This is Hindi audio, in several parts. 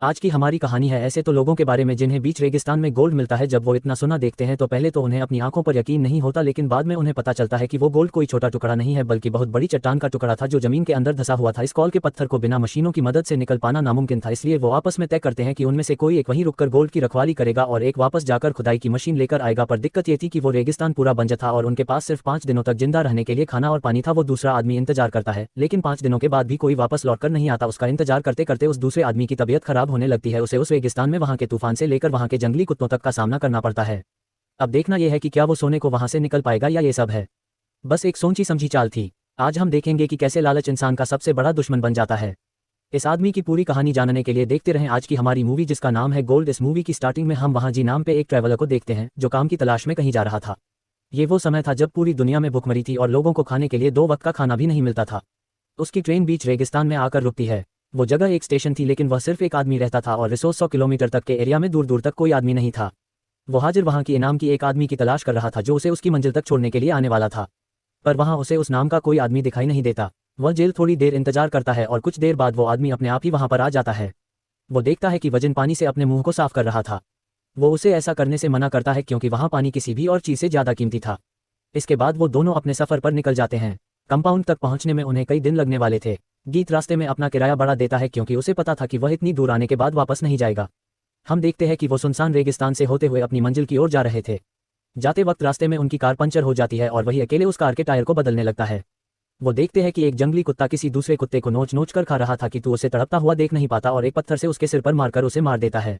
आज की हमारी कहानी है ऐसे तो लोगों के बारे में जिन्हें बीच रेगिस्तान में गोल्ड मिलता है। जब वो इतना सोना देखते हैं तो पहले तो उन्हें अपनी आंखों पर यकीन नहीं होता, लेकिन बाद में उन्हें पता चलता है कि वो गोल्ड कोई छोटा टुकड़ा नहीं है बल्कि बहुत बड़ी चट्टान का टुकड़ा था जो जमीन के अंदर धंसा हुआ था। इस कॉल के पत्थर को बिना मशीनों की मदद से निकल पाना नामुमकिन था, इसलिए वो आपस में तय करते हैं कि उनमें से कोई एक वहीं रुककर गोल्ड की रखवाली करेगा और एक वापस जाकर खुदाई की मशीन लेकर आएगा। पर दिक्कत ये थी कि वो रेगिस्तान पूरा बंजर था और उनके पास सिर्फ 5 दिनों तक जिंदा रहने के लिए खाना और पानी था। वो दूसरा आदमी इंतजार करता है, लेकिन 5 दिनों के बाद भी कोई वापस लौटकर नहीं आता। उसका इंतजार करते करते उस दूसरे आदमी की तबीयत खराब होने लगती है। उसे उस रेगिस्तान में वहां के तूफान से लेकर वहां के जंगली कुत्तों तक का सामना करना पड़ता है। अब देखना यह है कि क्या वो सोने को वहां से निकल पाएगा या ये सब है बस एक सोची समझी चाल थी। आज हम देखेंगे कि कैसे लालच इंसान का सबसे बड़ा दुश्मन बन जाता है। इस आदमी की पूरी कहानी जानने के लिए देखते रहें आज की हमारी मूवी जिसका नाम है गोल्ड। इस मूवी की स्टार्टिंग में हम वहां जी नाम पे एक ट्रैवलर को देखते हैं जो काम की तलाश में कहीं जा रहा था। ये वो समय था जब पूरी दुनिया में भूखमरी थी और लोगों को खाने के लिए 2 वक्त का खाना भी नहीं मिलता था। उसकी ट्रेन बीच रेगिस्तान में आकर रुकती है। वो जगह एक स्टेशन थी, लेकिन वह सिर्फ एक आदमी रहता था और रिसोर्स 100 किलोमीटर तक के एरिया में दूर दूर तक कोई आदमी नहीं था। वो हाजिर वहां की इनाम की एक आदमी की तलाश कर रहा था जो उसे उसकी मंजिल तक छोड़ने के लिए आने वाला था, पर वहां उसे उस नाम का कोई आदमी दिखाई नहीं देता। वह जेल थोड़ी देर इंतजार करता है और कुछ देर बाद वो आदमी अपने आप ही वहां पर आ जाता है। वो देखता है कि वजन पानी से अपने मुंह को साफ कर रहा था। वो उसे ऐसा करने से मना करता है क्योंकि वहां पानी किसी भी और चीज से ज्यादा कीमती था। इसके बाद वो दोनों अपने सफर पर निकल जाते हैं। कंपाउंड तक पहुंचने में उन्हें कई दिन लगने वाले थे। गीत रास्ते में अपना किराया बढ़ा देता है क्योंकि उसे पता था कि वह इतनी दूर आने के बाद वापस नहीं जाएगा। हम देखते हैं कि वो सुनसान रेगिस्तान से होते हुए अपनी मंजिल की ओर जा रहे थे। जाते वक्त रास्ते में उनकी कार पंचर हो जाती है और वही अकेले उस कार के टायर को बदलने लगता है। वो देखते हैं कि एक जंगली कुत्ता किसी दूसरे कुत्ते को नोच नोच कर खा रहा था कि तू उसे तड़पता हुआ देख नहीं पाता और एक पत्थर से उसके सिर पर मारकर उसे मार देता है।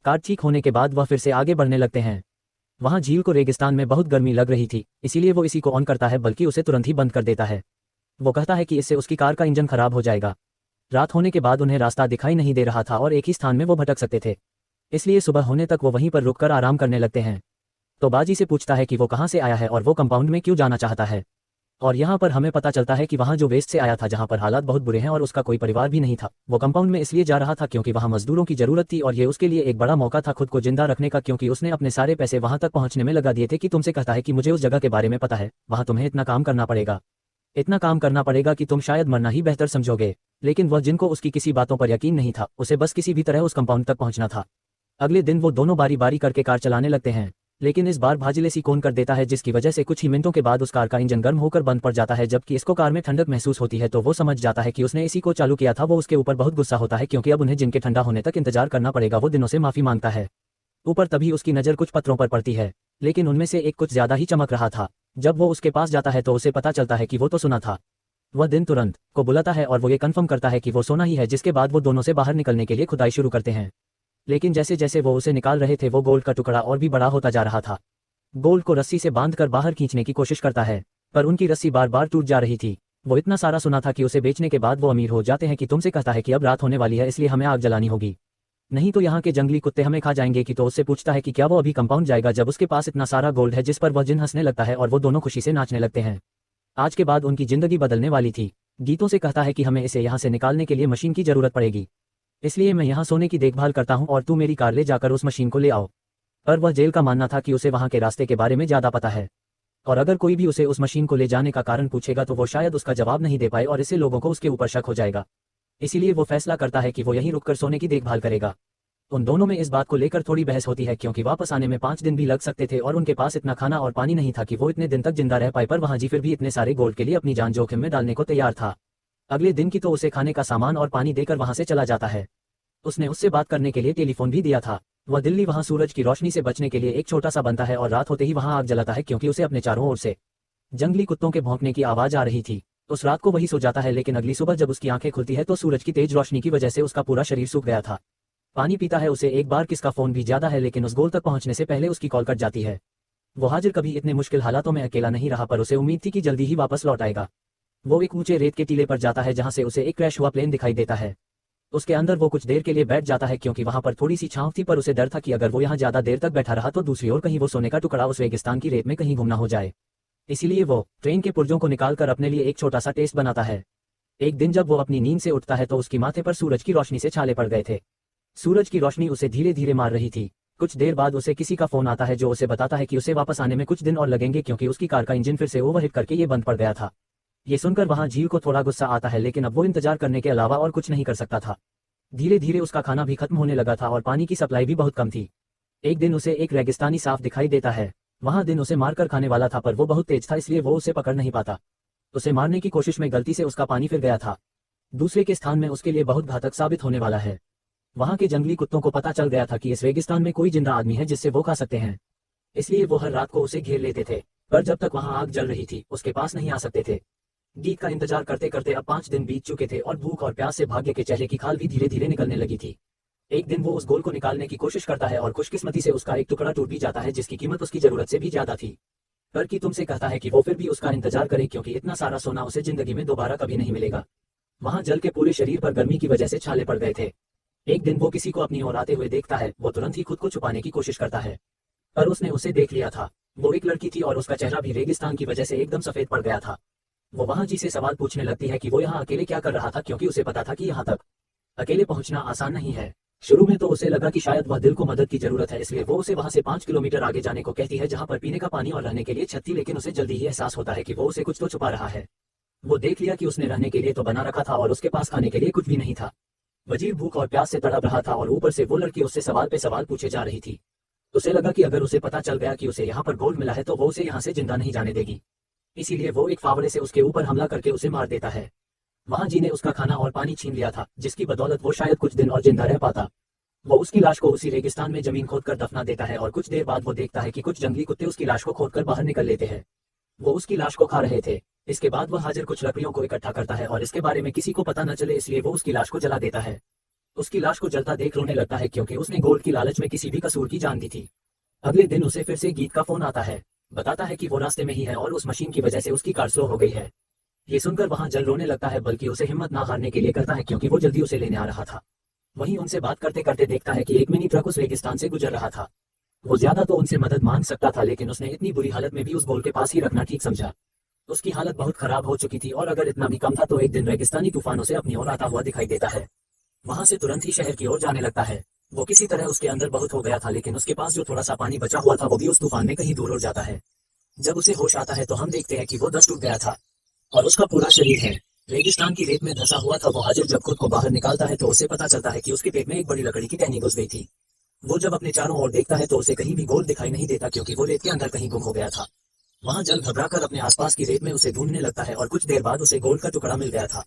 कार ठीक होने के बाद वह फिर से आगे बढ़ने लगते हैं। वहां झील को रेगिस्तान में बहुत गर्मी लग रही थी, इसीलिए वो इसी को ऑन करता है, बल्कि उसे तुरंत ही बंद कर देता है। वो कहता है कि इससे उसकी कार का इंजन खराब हो जाएगा। रात होने के बाद उन्हें रास्ता दिखाई नहीं दे रहा था और एक ही स्थान में वो भटक सकते थे, इसलिए सुबह होने तक वो वहीं पर रुककर आराम करने लगते हैं। तो बाजी से पूछता है कि वो कहाँ से आया है और वो कंपाउंड में क्यों जाना चाहता है। और यहाँ पर हमें पता चलता है कि वहाँ जो वेस्ट से आया था, जहाँ पर हालात बहुत बुरे हैं और उसका कोई परिवार भी नहीं था, वो कंपाउंड में इसलिए जा रहा था क्योंकि वहाँ मजदूरों की जरूरत थी और ये उसके लिए एक बड़ा मौका था खुद को जिंदा रखने का, क्योंकि उसने अपने सारे पैसे वहाँ तक पहुँचने में लगा दिए थे। कि तुमसे कहता है कि मुझे उस जगह के बारे में पता है, वहाँ तुम्हें इतना काम करना पड़ेगा, इतना काम करना पड़ेगा कि तुम शायद मरना ही बेहतर समझोगे। लेकिन वह जिनको उसकी किसी बातों पर यकीन नहीं था, उसे बस किसी भी तरह उस कंपाउंड तक पहुंचना था। अगले दिन वो दोनों बारी बारी करके कार चलाने लगते हैं, लेकिन इस बार भाजिले सिकोन कर देता है जिसकी वजह से कुछ ही मिनटों के बाद उस कार का इंजन गर्म होकर बंद पड़ जाता है। जबकि इसको कार में ठंडक महसूस होती है तो वो समझ जाता है कि उसने इसी को चालू किया था। वो उसके ऊपर बहुत गुस्सा होता है क्योंकि अब उन्हें जिनके ठंडा होने तक इंतजार करना पड़ेगा। वो दिनों से माफी मांगता है। ऊपर तभी उसकी नज़र कुछ पत्थरों पर पड़ती है, लेकिन उनमें से एक कुछ ज्यादा ही चमक रहा था। जब वो उसके पास जाता है तो उसे पता चलता है कि वो तो सुना था। वह दिन तुरंत को बुलाता है और वो ये कंफर्म करता है कि वो सोना ही है, जिसके बाद वो दोनों से बाहर निकलने के लिए खुदाई शुरू करते हैं। लेकिन जैसे जैसे वो उसे निकाल रहे थे वो गोल्ड का टुकड़ा और भी बड़ा होता जा रहा था। गोल्ड को रस्सी से बांधकर बाहर खींचने की कोशिश करता है, पर उनकी रस्सी बार बार टूट जा रही थी। वो इतना सारा सुना था कि उसे बेचने के बाद वो अमीर हो जाते हैं। कि तुमसे कहता है कि अब रात होने वाली है, इसलिए हमें आग जलानी होगी, नहीं तो यहाँ के जंगली कुत्ते हमें खा जाएंगे। कि तो उससे पूछता है कि क्या वो अभी कंपाउंड जाएगा जब उसके पास इतना सारा गोल्ड है, जिस पर वह जिन हंसने लगता है और वो दोनों खुशी से नाचने लगते हैं। आज के बाद उनकी जिंदगी बदलने वाली थी। गीतों से कहता है कि हमें इसे यहाँ से निकालने के लिए मशीन की जरूरत पड़ेगी, इसलिए मैं यहाँ सोने की देखभाल करता हूँ और तू मेरी कार ले जाकर उस मशीन को ले आओ। पर वह जेल का मानना था कि उसे वहाँ के रास्ते के बारे में ज्यादा पता है, और अगर कोई भी उसे उस मशीन को ले जाने का कारण पूछेगा तो वो शायद उसका जवाब नहीं दे पाए और इससे लोगों को उसके ऊपर शक हो जाएगा। इसीलिए वो फैसला करता है कि वो यहीं रुककर सोने की देखभाल करेगा। उन दोनों में इस बात को लेकर थोड़ी बहस होती है क्योंकि वापस आने में 5 दिन भी लग सकते थे और उनके पास इतना खाना और पानी नहीं था कि वो इतने दिन तक जिंदा रह पाए। पर वहाँ जी फिर भी इतने सारे गोल्ड के लिए अपनी जान जोखिम में डालने को तैयार था। अगले दिन की तो उसे खाने का सामान और पानी देकर वहां से चला जाता है। उसने उससे बात करने के लिए टेलीफोन भी दिया था। वह दिल्ली वहां सूरज की रोशनी से बचने के लिए एक छोटा सा बनता है और रात होते ही वहां आग जलाता है क्योंकि उसे अपने चारों ओर से जंगली कुत्तों के भौंकने की आवाज आ रही थी। उस रात को वही सो जाता है, लेकिन अगली सुबह जब उसकी आंखें खुलती है तो सूरज की तेज रोशनी की वजह से उसका पूरा शरीर सूख गया था। पानी पीता है, उसे एक बार किसका फोन भी ज्यादा है, लेकिन उस गोल तक पहुंचने से पहले उसकी कॉल कट जाती है। वो हाजिर कभी इतने मुश्किल हालातों में अकेला नहीं रहा, पर उसे उम्मीद थी कि जल्दी ही वापस लौट आएगा। वो एक ऊंचे रेत के टीले पर जाता है जहां से उसे एक क्रैश हुआ प्लेन दिखाई देता है। उसके अंदर वो कुछ देर के लिए बैठ जाता है क्योंकि वहां पर थोड़ी सी छांव थी, पर उसे डर था कि अगर वो यहाँ ज्यादा देर तक बैठा रहा तो दूसरी ओर कहीं वो सोने का टुकड़ा उस रेगिस्तान की रेत में कहीं गुम ना हो जाए। इसीलिए वो ट्रेन के पुर्जों को निकालकर अपने लिए एक छोटा सा टेस्ट बनाता है। एक दिन जब वो अपनी नींद से उठता है तो उसकी माथे पर सूरज की रोशनी से छाले पड़ गए थे। सूरज की रोशनी उसे धीरे धीरे मार रही थी। कुछ देर बाद उसे किसी का फोन आता है जो उसे बताता है कि उसे वापस आने में कुछ दिन और लगेंगे क्योंकि उसकी कार का इंजन फिर से ओवरहीट करके ये बंद पड़ गया था। ये सुनकर वहां झील को थोड़ा गुस्सा आता है, लेकिन अब वो इंतजार करने के अलावा और कुछ नहीं कर सकता था। धीरे धीरे उसका खाना भी खत्म होने लगा था और पानी की सप्लाई भी बहुत कम थी। एक दिन उसे एक रेगिस्तानी साफ दिखाई देता है। वहां दिन उसे मारकर खाने वाला था, पर वो बहुत तेज था इसलिए वो उसे पकड़ नहीं पाता। उसे मारने की कोशिश में गलती से उसका पानी फिर गया था। दूसरे के स्थान में उसके लिए बहुत घातक साबित होने वाला है। वहां के जंगली कुत्तों को पता चल गया था कि इस रेगिस्तान में कोई जिंदा आदमी है जिससे वो खा सकते हैं, इसलिए वो हर रात को उसे घेर लेते थे। पर जब तक वहां आग जल रही थी उसके पास नहीं आ सकते थे। गीत का इंतजार करते करते अब 5 दिन बीत चुके थे और भूख और प्यास से भाग्य के चेहरे की खाल भी धीरे धीरे निकलने लगी थी। एक दिन वो उस गोल को निकालने की कोशिश करता है और खुशकिस्मती से उसका एक टुकड़ा टूट भी जाता है जिसकी कीमत उसकी जरूरत से भी ज्यादा थी। पर की तुमसे कहता है कि वो फिर भी उसका इंतजार करे क्योंकि इतना सारा सोना उसे जिंदगी में दोबारा कभी नहीं मिलेगा। वहां जल के पूरे शरीर पर गर्मी की वजह से छाले पड़ गए थे। एक दिन वो किसी को अपनी ओर आते हुए देखता है। वो तुरंत ही खुद को छुपाने की कोशिश करता है, पर उसने उसे देख लिया था। वो एक लड़की थी और उसका चेहरा भी रेगिस्तान की वजह से एकदम सफेद पड़ गया था। वो वहां जी से सवाल पूछने लगती है कि वो यहाँ अकेले क्या कर रहा था, क्योंकि उसे पता था कि यहाँ तक अकेले पहुंचना आसान नहीं है। शुरू में तो उसे लगा कि शायद वह दिल को मदद की जरूरत है, इसलिए वो उसे वहां से 5 किलोमीटर आगे जाने को कहती है जहां पर पीने का पानी और रहने के लिए छत थी। लेकिन उसे जल्दी ही एहसास होता है कि वो उसे कुछ तो छुपा रहा है। वो देख लिया कि उसने रहने के लिए तो बना रखा था और उसके पास खाने के लिए कुछ भी नहीं था। वजीर भूख और प्यास से तड़प रहा था और ऊपर से वो लड़की उससे सवाल पे सवाल पूछे जा रही थी। उसे लगा कि अगर उसे पता चल गया कि उसे यहाँ पर गोल्ड मिला है तो वो उसे यहाँ से जिंदा नहीं जाने देगी, इसीलिए वो एक फावड़े से उसके ऊपर हमला करके उसे मार देता है। वहां जी ने उसका खाना और पानी छीन लिया था, जिसकी बदौलत वो शायद कुछ दिन और जिंदा रह पाता। वो उसकी लाश को उसी रेगिस्तान में जमीन खोदकर दफना देता है और कुछ देर बाद वो देखता है कि कुछ जंगली कुत्ते उसकी लाश को खोदकर बाहर निकल लेते हैं। वो उसकी लाश को खा रहे थे। इसके बाद वह हाजिर कुछ लकड़ियों को इकट्ठा करता है और इसके बारे में किसी को पता न चले इसलिए वो उसकी लाश को जला देता है। उसकी लाश को जलता देख रोने लगता है क्योंकि उसने गोल्ड की लालच में किसी भी कसूर की जान दी थी। अगले दिन उसे फिर से गीत का फोन आता है, बताता है कि वो रास्ते में ही है और उस मशीन की वजह से उसकी कार स्लो हो गई है। ये सुनकर वहां जल रोने लगता है, बल्कि उसे हिम्मत ना हारने के लिए करता है क्योंकि वो जल्दी उसे लेने आ रहा था। वहीं उनसे बात करते करते देखता है कि एक मिनी ट्रक उस रेगिस्तान से गुजर रहा था। वो ज्यादा तो उनसे मदद मांग सकता था, लेकिन उसने इतनी बुरी हालत में भी उस गोल के पास ही रखना ठीक समझा। उसकी हालत बहुत खराब हो चुकी थी और अगर इतना भी कम था तो एक दिन रेगिस्तानी तूफानों से अपनी ओर आता हुआ दिखाई देता है। वहां से तुरंत ही शहर की ओर जाने लगता है। वो किसी तरह उसके अंदर बहुत हो गया था, लेकिन उसके पास जो थोड़ा सा पानी बचा हुआ था वो भी उस तूफान में कहीं दूर उड़ जाता है। जब उसे होश आता है तो हम देखते हैं कि वो दस्त टूट गया था और उसका पूरा शरीर है रेगिस्तान की रेत में धंसा हुआ था। वो हाजिर जब खुद को बाहर निकालता है तो उसे पता चलता है कि उसके पेट में एक बड़ी लकड़ी की टहनी घुस गई थी। वो जब अपने चारों ओर देखता है तो उसे कहीं भी गोल्ड दिखाई नहीं देता क्योंकि वो रेत के अंदर कहीं गुम हो गया था। वहां जल घबराकर अपने आसपास की रेत में उसे ढूंढने लगता है और कुछ देर बाद उसे गोल्ड का टुकड़ा मिल गया था।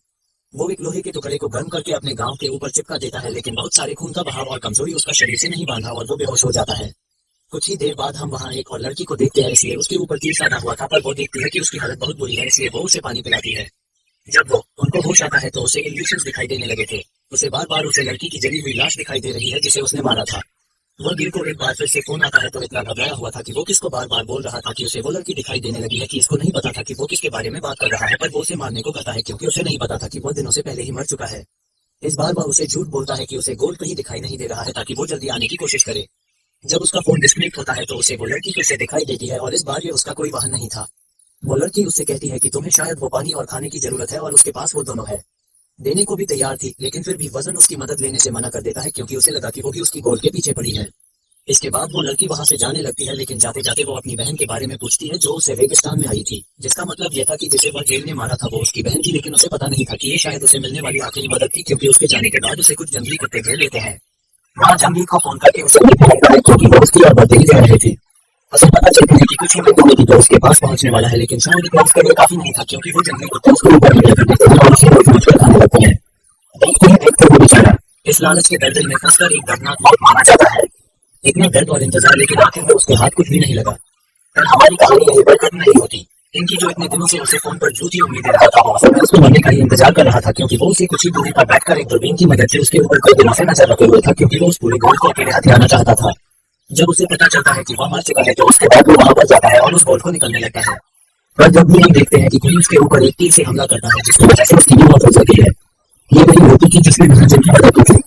वो एक लोहे के टुकड़े को गर्म करके अपने गांव के ऊपर चिपका देता है, लेकिन बहुत सारे खून का बहाव और कमजोरी उसका शरीर से नहीं बांधा और वो बेहोश हो जाता है। कुछ ही देर बाद हम वहां एक और लड़की को देखते हैं, इसलिए उसके ऊपर तीर साधा हुआ था, पर वो देखती है कि उसकी हालत बहुत बुरी है, इसलिए वो उसे पानी पिलाती है। जब वो उनको होश आता है तो उसे इल्यूशंस दिखाई देने लगे थे। उसे बार बार उसे लड़की की जली हुई लाश दिखाई दे रही है जिसे उसने मारा था। वह गिल को एक बार फिर से फोन आता है तो इतना घबराया हुआ था कि वो किसको बार बार बोल रहा था कि उसे वो लड़की दिखाई देने लगी है कि इसको नहीं पता था कि वो किसके बारे में बात कर रहा है, पर वो उसे मारने को कहता है क्योंकि उसे नहीं पता था कि वो दिनों से पहले ही मर चुका है। इस बार वह उसे झूठ बोलता है कि उसे गोल्ड कहीं दिखाई नहीं दे रहा है ताकि वो जल्दी आने की कोशिश करे। जब उसका फोन डिस्कनेक्ट होता है तो उसे वो लड़की फिर से दिखाई देती है और इस बार ये उसका कोई वाहन नहीं था। वो लड़की उससे कहती है कि तुम्हें शायद वो पानी और खाने की जरूरत है और उसके पास वो दोनों है। देने को भी तैयार थी, लेकिन फिर भी वजन उसकी मदद लेने से मना कर देता है क्योंकि उसे लगा कि वो भी उसकी गोल्ड के पीछे पड़ी है। इसके बाद वो लड़की वहां से जाने लगती है, लेकिन जाते जाते वो अपनी बहन के बारे में पूछती है जो उसे रेगिस्तान में आई थी, जिसका मतलब यह था कि जिसे वह जेल में मारा था वो उसकी बहन थी। लेकिन उसे पता नहीं था कि ये शायद उसे मिलने वाली आखिरी मदद थी, क्योंकि उसके जाने के बाद उसे कुछ जंगली कुत्ते घेर लेते हैं। वहाँ जंगली को फोन करके उसे कहता है क्योंकि वो उसकी ओर बढ़ते ही जा रहे थे। उसे पता चलता है कि कुछ मिनटों में तो उसके पास पहुंचने वाला है, लेकिन शायद इतना उसके लिए काफी नहीं था क्योंकि वो जंगली कुत्ते उसको ऊपर मिला करते थे और उसे रोज रोज कर खाने लगते हैं। देखते ही देखते वो बेचारा इस लालच के दलदल में फंसकर एक दर्दनाक मौत मारा जाता है। इतना दर्द और इंतजार, लेकिन आखिर में उसके हाथ कुछ भी नहीं लगा। पर हमारी कहानी यहीं पर खत्म नहीं होती। इनकी जो इतने दिनों से उसे फोन पर झूठी उम्मीदें रहा था, वो उसको मरने का ही इंतजार कर रहा था क्योंकि वो उसे कुछ ही दूरी पर बैठकर एक दूरबीन की मदद से उसके ऊपर कई दिनों से नजर रखे हुए था, क्योंकि वो उस पूरे गोल्ड को अकेले हाथ आना चाहता था। जब उसे पता चलता है कि वह मर चुका है तो उसके बाद वो वहां पर जाता है और उस गोल्ड को निकलने लगता है। पर जब भी हम देखते हैं कि कोई उसके ऊपर एक तीर से हमला करता है जिसकी वजह से उसकी भी मौत हो जाती है। ये वही होती थी जिसने महाजन की मदद की थी।